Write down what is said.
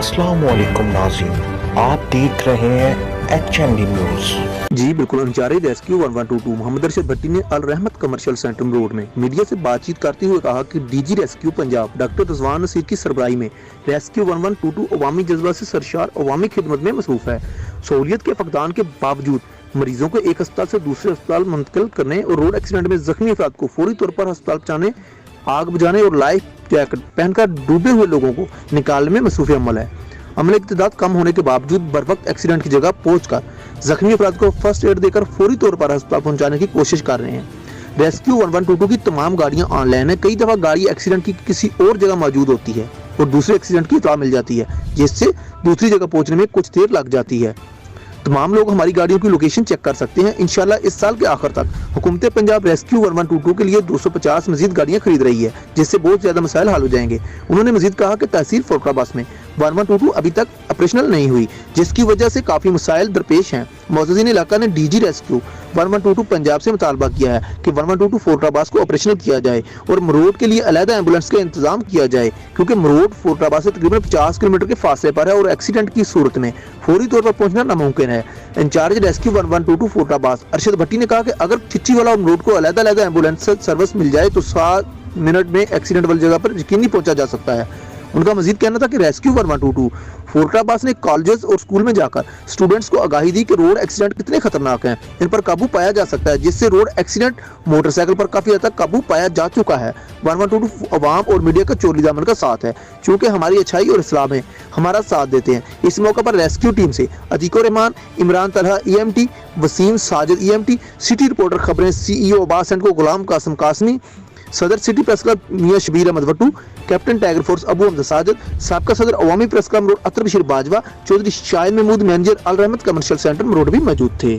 अस्सलाम वालेकुम नाज़रीन, आप देख रहे हैं HMD न्यूज़। जी बिल्कुल। अंचारी रेस्क्यू 1122 मोहम्मद अरशद भट्टी ने Al Rehmat commercial centre road में मीडिया से बातचीत करते हुए कहा कि DG rescue Punjab doctor Rizwan Naseer की सरबराही में रेस्क्यू 1122 अवामी जज्बा से सरशार अवामी खिदमत में मसरूफ है। सहूलियत के फकदान के बावजूद मरीजों को एक अस्पताल से दूसरे अस्पताल मुंतकिल करने और रोड एक्सीडेंट में जख्मी अफराद को फौरी तौर पर अस्पताल पहुंचाने, आग बुझाने और लाइफ जैकेट पहनकर डूबे हुए लोगों को निकालने में मसरूफ अमल है। अमले की तादाद कम होने के बावजूद बर वक्त एक्सीडेंट की जगह पहुंचकर जख्मी अफराद को फर्स्ट एड देकर फौरी तौर पर अस्पताल पहुंचाने की कोशिश कर रहे हैं। रेस्क्यू 1122 की तमाम गाड़ियां ऑनलाइन है। कई दफा गाड़ी एक्सीडेंट की किसी और जगह मौजूद होती है और दूसरे एक्सीडेंट की इत्तला मिल जाती है, जिससे दूसरी जगह पहुंचने में कुछ देर लग जाती है। तमाम लोग हमारी गाड़ियों की लोकेशन चेक कर सकते हैं। इंशाल्लाह इस साल के आखिर तक हुकूमत पंजाब रेस्क्यू 1122 के लिए 250 मजीद गाड़ियां खरीद रही है, जिससे बहुत ज्यादा मसाइल हल हो जाएंगे। उन्होंने मजीद कहा कि तहसील फरोख्ताबाद में 1122 अभी तक ऑपरेशनल नहीं हुई, जिसकी वजह से काफी मसाइल दरपेश हैं। मौजूदीन इलाका ने डीजी रेस्क्यू 1122 पंजाब से मुतालबा किया है कि 1122 फरोख्ताबाद को ऑपरेशनल किया जाए और मरोड के लिए अलहदा एम्बुलेंस का इंतजाम किया जाए, क्योंकि मरोड फरोख्ताबाद से तकरीबन 50 किलोमीटर के फासले पर है और एक्सीडेंट की सूरत में फौरी तौर पर पहुंचना नामुमकिन है। इंचार्ज रेस्क्यू 1122 फरोख्ताबाद अरशद भट्टी ने कहा कि अगर चिच्ची वाला मरोड को अलहदा एम्बुलेंस सर्विस मिल जाए तो 7 मिनट में एक्सीडेंट वाली जगह पर यकीनी पहुंचा जा सकता है। उनका मजीद कहना था कि रेस्क्यू 1122 फरोख्ताबाद ने कॉलेजेस और स्कूल में जाकर स्टूडेंट्स को आगाही दी कि रोड एक्सीडेंट कितने खतरनाक हैं, इन पर काबू पाया जा सकता है, जिससे रोड एक्सीडेंट मोटरसाइकिल पर काफी हद तक काबू पाया जा चुका है। 1122 अवाम और मीडिया का चोरी दामन का साथ है, चूँकि हमारी अच्छाई और इस्लाम में हमारा साथ देते हैं। इस मौके पर रेस्क्यू टीम से Atiqur Rehman, Imran Talha EMT, Waseem Sajid EMT, city reporter Khabrain CEO Abbas and को गुलाम कासिम कासमी, सदर city press club Mian Shabbir Ahmed Wattoo, captain tiger force Abu Hamza Sajid, साबका सदर अवामी प्रेस क्लब मरोड Athar Bashir Bajwa, Chaudhry Shahid Mahmood, manager Al Rehmat commercial centre मरोड भी मौजूद थे।